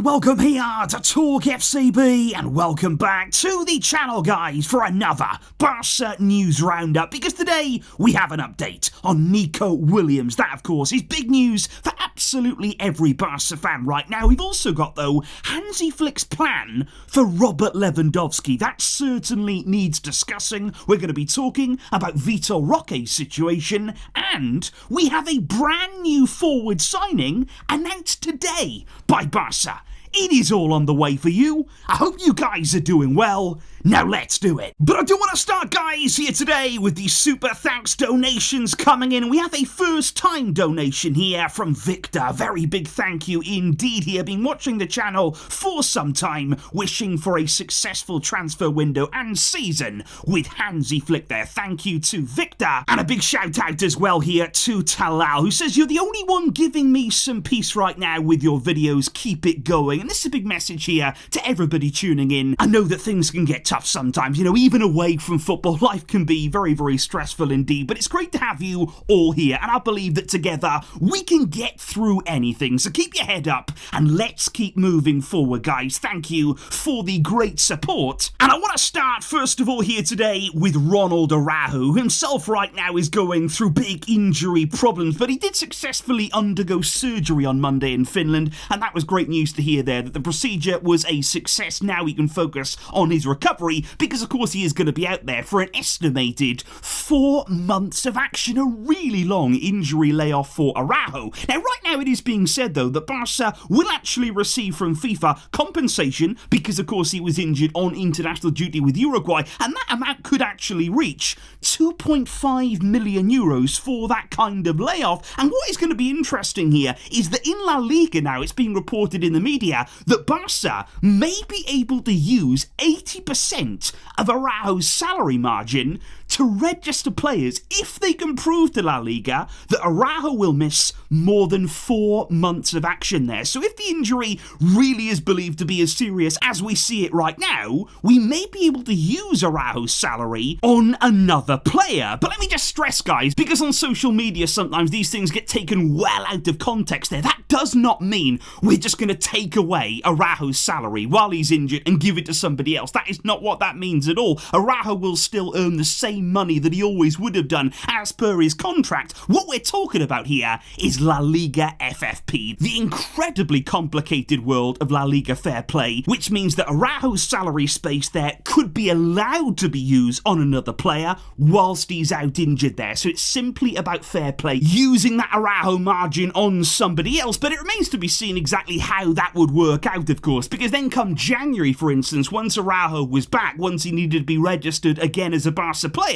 welcome here to TalkFCB and welcome back to the channel, guys, for another Barça news roundup, because today we have an update on Nico Williams. That, of course, is big news for absolutely every Barça fan right now. We've also got, though, Hansi Flick's plan for Robert Lewandowski. That certainly needs discussing. We're going to be talking about Vitor Roque's situation, and we have a brand new forward signing announced today by Barça. It is all on the way for you. I hope you guys are doing well. Now let's do it. But I do want to start, guys, here today with the super thanks donations coming in. We have a first time donation here from Victor. Very big thank you indeed here. Been watching the channel for some time, wishing for a successful transfer window and season with Hansi Flick there. Thank you to Victor. And a big shout out as well here to Talal, who says, "You're the only one giving me some peace right now with your videos. Keep it going." And this is a big message here to everybody tuning in. I know that things can get tough sometimes, even away from football, life can be very, very stressful indeed, but it's great to have you all here, and I believe that together we can get through anything. So keep your head up and let's keep moving forward, guys. Thank you for the great support. And I want to start first of all here today with Ronald Araujo, who himself right now is going through big injury problems, but he did successfully undergo surgery on Monday in Finland, and that was great news to hear there, that the procedure was a success. Now he can focus on his recovery, because of course he is going to be out there for an estimated 4 months of action, a really long injury layoff for Araujo. Now right now it is being said though that Barça will actually receive from FIFA compensation, because of course he was injured on international duty with Uruguay, and that amount could actually reach 2.5 million euros for that kind of layoff. And what is going to be interesting here is that in La Liga now, it's being reported in the media that Barça may be able to use 80% of Araujo's salary margin to register players if they can prove to La Liga that Araujo will miss more than 4 months of action there. So if the injury really is believed to be as serious as we see it right now, we may be able to use Araujo's salary on another player. But let me just stress, guys, because on social media sometimes these things get taken well out of context there. That does not mean we're just going to take away Araujo's salary while he's injured and give it to somebody else. That is not what that means at all. Araujo will still earn the same money that he always would have done as per his contract. What we're talking about here is La Liga FFP, the incredibly complicated world of La Liga fair play, which means that Araujo's salary space there could be allowed to be used on another player whilst he's out injured there. So it's simply about fair play, using that Araujo margin on somebody else, but it remains to be seen exactly how that would work out, of course, because then come January, for instance, once Araujo was back, once he needed to be registered again as a Barca player,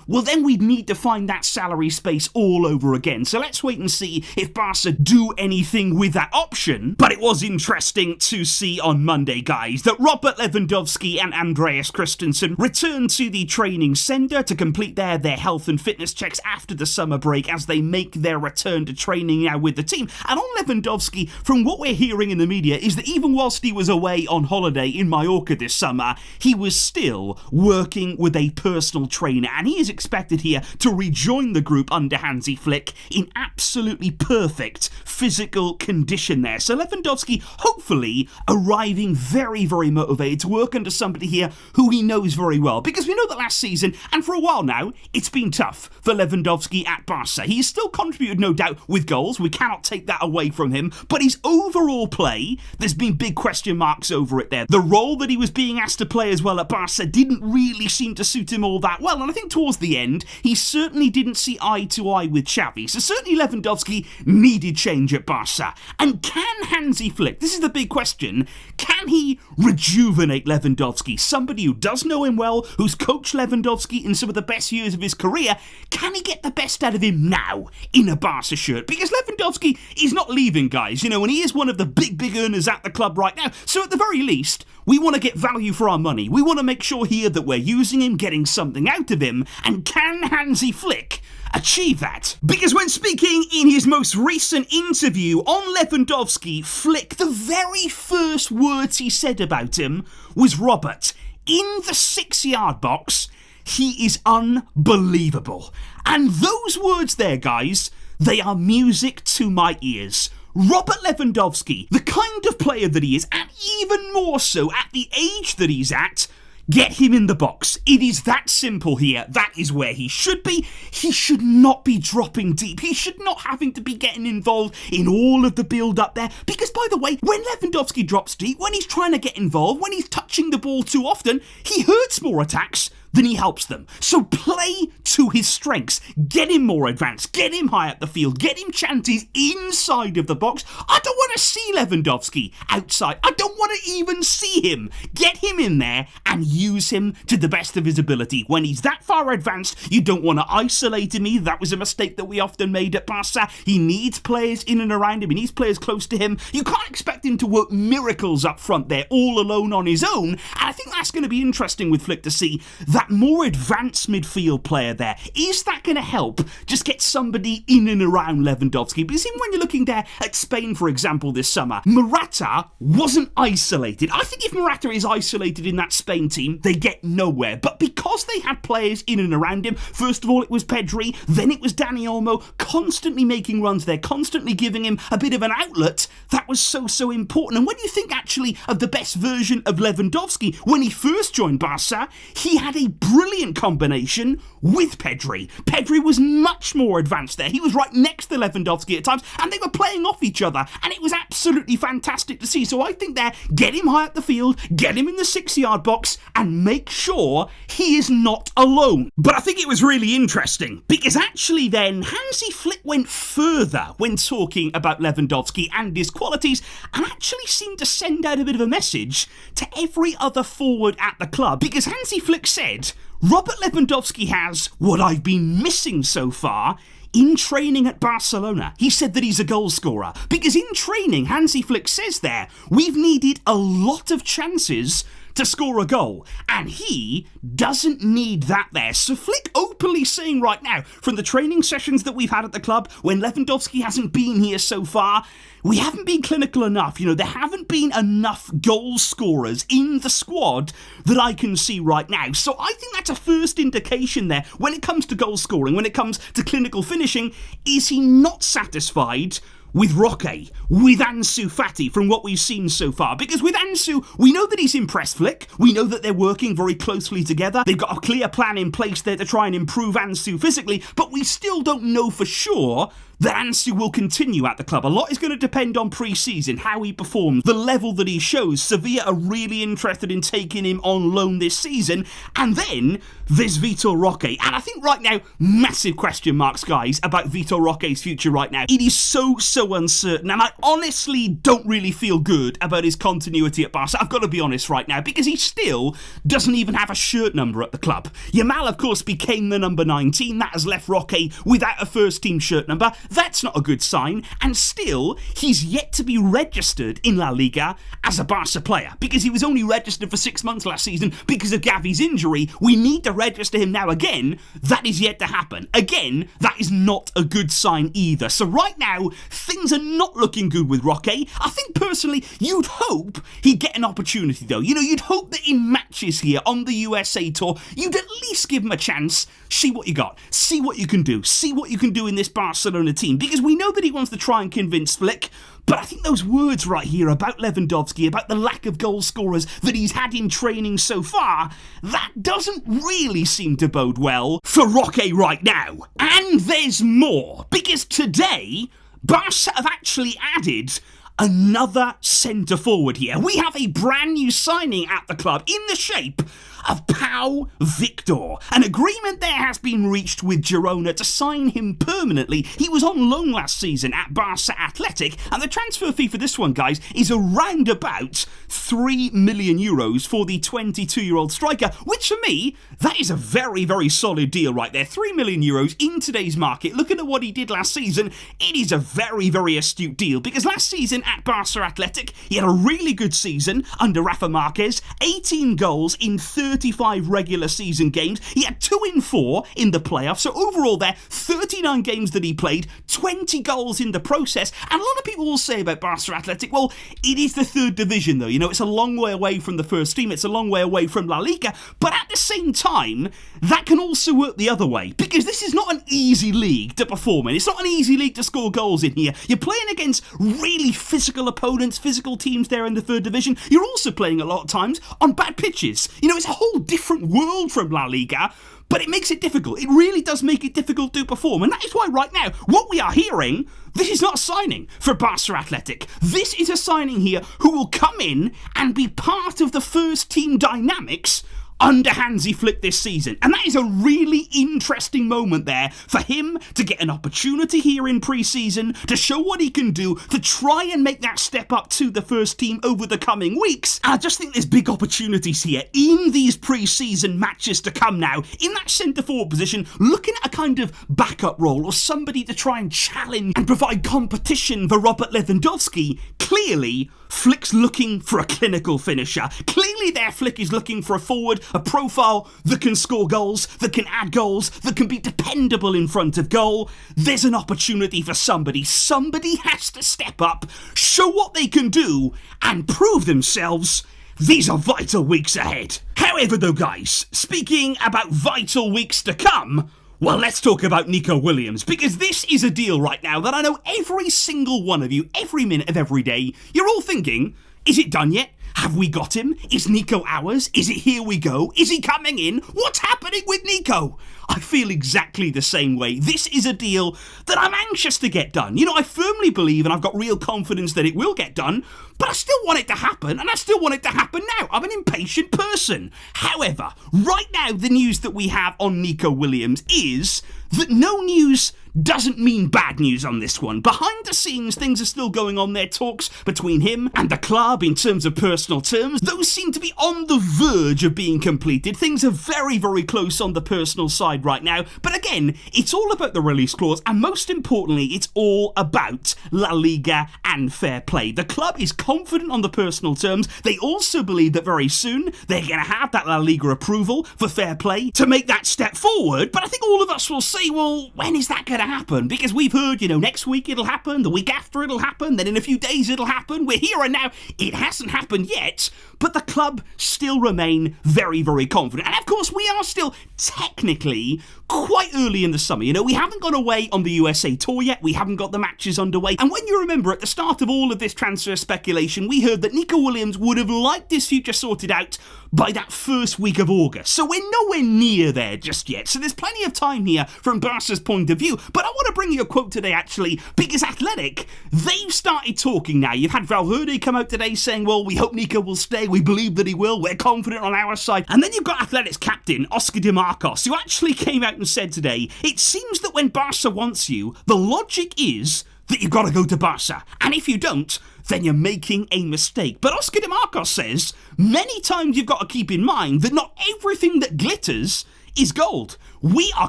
well then we'd need to find that salary space all over again. So let's wait and see if Barca do anything with that option. But it was interesting to see on Monday, guys, that Robert Lewandowski and Andreas Christensen returned to the training centre to complete their health and fitness checks after the summer break as they make their return to training now with the team. And on Lewandowski, from what we're hearing in the media, is that even whilst he was away on holiday in Mallorca this summer, he was still working with a personal trainer, and he is expected here to rejoin the group under Hansi Flick in absolutely perfect physical condition there. So Lewandowski hopefully arriving very, very motivated to work under somebody here who he knows very well, because we know that last season, and for a while now, it's been tough for Lewandowski at Barca. He's still contributed, no doubt, with goals. We cannot take that away from him, but his overall play, there's been big question marks over it there. The role that he was being asked to play as well at Barca didn't really seem to suit him all that well, and I think towards the end, he certainly didn't see eye to eye with Xavi. So certainly Lewandowski needed change at Barca. And can Hansi Flick, this is the big question, can he rejuvenate Lewandowski? Somebody who does know him well, who's coached Lewandowski in some of the best years of his career, can he get the best out of him now in a Barca shirt? Because Lewandowski is not leaving, guys, and he is one of the big earners at the club right now. So at the very least, we want to get value for our money. We want to make sure here that we're using him, getting something out of him, and can Hansi Flick achieve that? Because when speaking in his most recent interview on Lewandowski, Flick, the very first words he said about him was, "Robert, in the 6-yard box, he is unbelievable." And those words there, guys, they are music to my ears. Robert Lewandowski, the kind of player that he is, and even more so at the age that he's at, get him in the box. It is that simple here. That is where he should be. He should not be dropping deep. He should not having to be getting involved in all of the build-up there. Because, by the way, when Lewandowski drops deep, when he's trying to get involved, when he's touching the ball too often, he hurts more attacks than he helps them. So play to his strengths. Get him more advanced. Get him high up the field. Get him chances inside of the box. I don't want to see Lewandowski outside. I don't want to even see him. Get him in there and use him to the best of his ability. When he's that far advanced, you don't want to isolate him either. That was a mistake that we often made at Barça. He needs players in and around him. He needs players close to him. You can't expect him to work miracles up front there all alone on his own. And I think that's going to be interesting with Flick to see that more advanced midfield player there. Is that going to help just get somebody in and around Lewandowski? Because even when you're looking there at Spain, for example, this summer, Morata wasn't isolated. I think if Morata is isolated in that Spain team, they get nowhere. But because they had players in and around him, first of all it was Pedri, then it was Dani Olmo, constantly making runs there, constantly giving him a bit of an outlet, that was so important. And when you think actually of the best version of Lewandowski, when he first joined Barça, he had a brilliant combination with Pedri. Pedri was much more advanced there. He was right next to Lewandowski at times, and they were playing off each other, and it was absolutely fantastic to see. So I think there, get him high up the field, get him in the 6-yard box, and make sure he is not alone. But I think it was really interesting, because actually then, Hansi Flick went further when talking about Lewandowski and his qualities, and actually seemed to send out a bit of a message to every other forward at the club, because Hansi Flick said, Robert Lewandowski has what I've been missing so far in training at Barcelona. He said that he's a goal scorer, because in training, Hansi Flick says there, we've needed a lot of chances to score a goal, and he doesn't need that there. So Flick openly saying right now, from the training sessions that we've had at the club, when Lewandowski hasn't been here so far, we haven't been clinical enough. You know, there haven't been enough goal scorers in the squad that I can see right now. So I think that's a first indication there. When it comes to goal scoring, when it comes to clinical finishing, is he not satisfied with Roque, with Ansu Fati, from what we've seen so far? Because with Ansu, we know that he's impressed Flick. We know that they're working very closely together. They've got a clear plan in place there to try and improve Ansu physically, but we still don't know for sure that Ansu will continue at the club. A lot is going to depend on pre-season, how he performs, the level that he shows. Sevilla are really interested in taking him on loan this season. And then there's Vitor Roque. And I think right now, massive question marks, guys, about Vitor Roque's future right now. It is so uncertain, and I honestly don't really feel good about his continuity at Barca. I've got to be honest right now, because he still doesn't even have a shirt number at the club. Yamal, of course, became the number 19. That has left Roque without a first-team shirt number. That's not a good sign, and still, he's yet to be registered in La Liga as a Barca player, because he was only registered for 6 months last season because of Gavi's injury. We need to register him now again. That is yet to happen. Again, that is not a good sign either. So right now, things are not looking good with Roque. I think personally, you'd hope he'd get an opportunity though. You know, you'd hope that in matches here on the USA Tour, you'd at least give him a chance. See what you got. See what you can do. See what you can do in this Barcelona team. Because we know that he wants to try and convince Flick, but I think those words right here about Lewandowski, about the lack of goal scorers that he's had in training so far, that doesn't really seem to bode well for Roque right now. And there's more, because today, Barca have actually added another centre forward here. We have a brand new signing at the club in the shape of Pau Victor. An agreement there has been reached with Girona to sign him permanently. He was on loan last season at Barça Athletic, and the transfer fee for this one, guys, is around about €3 million for the 22-year-old striker, which for me, that is a very solid deal right there. €3 million in today's market. Looking at what he did last season, it is a very astute deal, because last season at Barça Athletic, he had a really good season under Rafa Marquez, 18 goals in 30 35 regular season games. He had 2 in 4 in the playoffs. So overall there, 39 games that he played, 20 goals in the process. And a lot of people will say about Barça Athletic, well, it is the 3rd division though. You know, it's a long way away from the first team. It's a long way away from La Liga. But at the same time, that can also work the other way. Because this is not an easy league to perform in. It's not an easy league to score goals in here. You're playing against really physical opponents, physical teams there in the 3rd division. You're also playing a lot of times on bad pitches. You know, it's a whole different world from La Liga. But it makes it difficult. It really does make it difficult to perform. And that is why right now, what we are hearing, this is not a signing for Barça Athletic. This is a signing here who will come in and be part of the first team dynamics under Hansi Flick this season. And that is a really interesting moment there for him to get an opportunity here in pre-season, to show what he can do, to try and make that step up to the first team over the coming weeks. And I just think there's big opportunities here in these pre-season matches to come now, in that centre-forward position, looking at a kind of backup role or somebody to try and challenge and provide competition for Robert Lewandowski. Clearly, Flick's looking for a clinical finisher. Clearly there, Flick is looking for a forward, a profile that can score goals, that can add goals, that can be dependable in front of goal. There's an opportunity for somebody. Somebody has to step up, show what they can do, and prove themselves. These are vital weeks ahead. However though, guys, speaking about vital weeks to come, well, let's talk about Nico Williams, because this is a deal right now that I know every single one of you, every minute of every day, you're all thinking, is it done yet? Have we got him? Is Nico ours? Is it here we go? Is he coming in? What's happening with Nico? I feel exactly the same way. This is a deal that I'm anxious to get done. You know, I firmly believe and I've got real confidence that it will get done, but I still want it to happen, and I still want it to happen now. I'm an impatient person. However, right now the news that we have on Nico Williams is that no news doesn't mean bad news on this one. Behind the scenes, things are still going on there, talks between him and the club in terms of personal terms. Those seem to be on the verge of being completed. Things are very, very close on the personal side right now. But again, it's all about the release clause, and most importantly, it's all about La Liga and fair play. The club is confident on the personal terms. They also believe that very soon they're going to have that La Liga approval for fair play to make that step forward. But I think all of us will say, well, when is that going to happen? Because we've heard, you know, next week it'll happen, the week after it'll happen, then in a few days it'll happen. We're here and now. It hasn't happened yet, but the club still remain very, very confident. And of course, we are still technically quite early in the summer. You know, we haven't gone away on the USA tour yet. We haven't got the matches underway. And when you remember at the start of all of this transfer speculation, we heard that Nico Williams would have liked his future sorted out by that first week of August. So we're nowhere near there just yet. So there's plenty of time here from Barca's point of view. But I want to bring you a quote today, actually, because Athletic, they've started talking now. You've had Valverde come out today saying, well, we hope Nico will stay. We believe that he will. We're confident on our side. And then you've got Athletic's captain, Oscar de Marcos, who actually came out and said today, it seems that when Barca wants you, the logic is that you've got to go to Barca. And if you don't, then you're making a mistake. But Oscar de Marcos says, many times you've got to keep in mind that not everything that glitters is gold. We are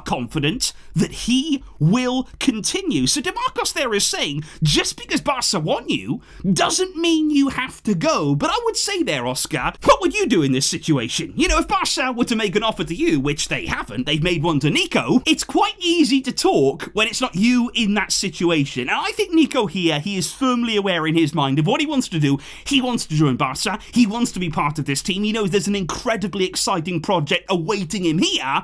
confident that he will continue. So De Marcos there is saying, just because Barca want you, doesn't mean you have to go. But I would say there, Oscar, what would you do in this situation? You know, if Barca were to make an offer to you, which they haven't, they've made one to Nico, it's quite easy to talk when it's not you in that situation. And I think Nico here, he is firmly aware in his mind of what he wants to do. He wants to join Barca. He wants to be part of this team. He knows there's an incredibly exciting project awaiting him here.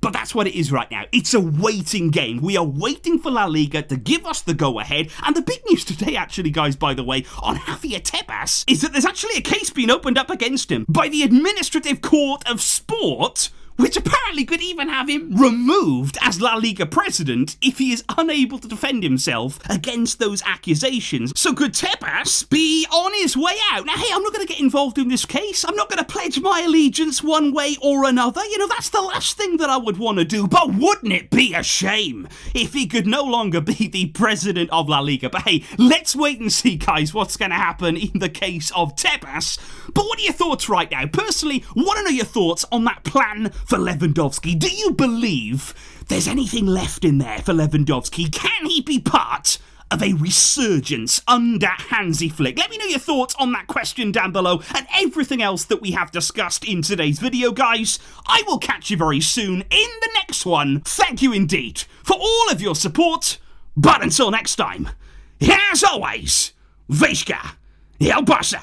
But that's what it is right now. It's a waiting game. We are waiting for La Liga to give us the go-ahead. And the big news today, actually, guys, by the way, on Javier Tebas, is that there's actually a case being opened up against him by the Administrative Court of Sport, which apparently could even have him removed as La Liga president if he is unable to defend himself against those accusations. So could Tebas be on his way out? Now, hey, I'm not going to get involved in this case. I'm not going to pledge my allegiance one way or another. You know, that's the last thing that I would want to do. But wouldn't it be a shame if he could no longer be the president of La Liga? But hey, let's wait and see, guys, what's going to happen in the case of Tebas. But what are your thoughts right now? Personally, want to know your thoughts on that plan for Lewandowski. Do you believe there's anything left in there for Lewandowski? Can he be part of a resurgence under Hansi Flick? Let me know your thoughts on that question down below and everything else that we have discussed in today's video, guys. I will catch you very soon in the next one. Thank you indeed for all of your support. But until next time, as always, Visca el Barça.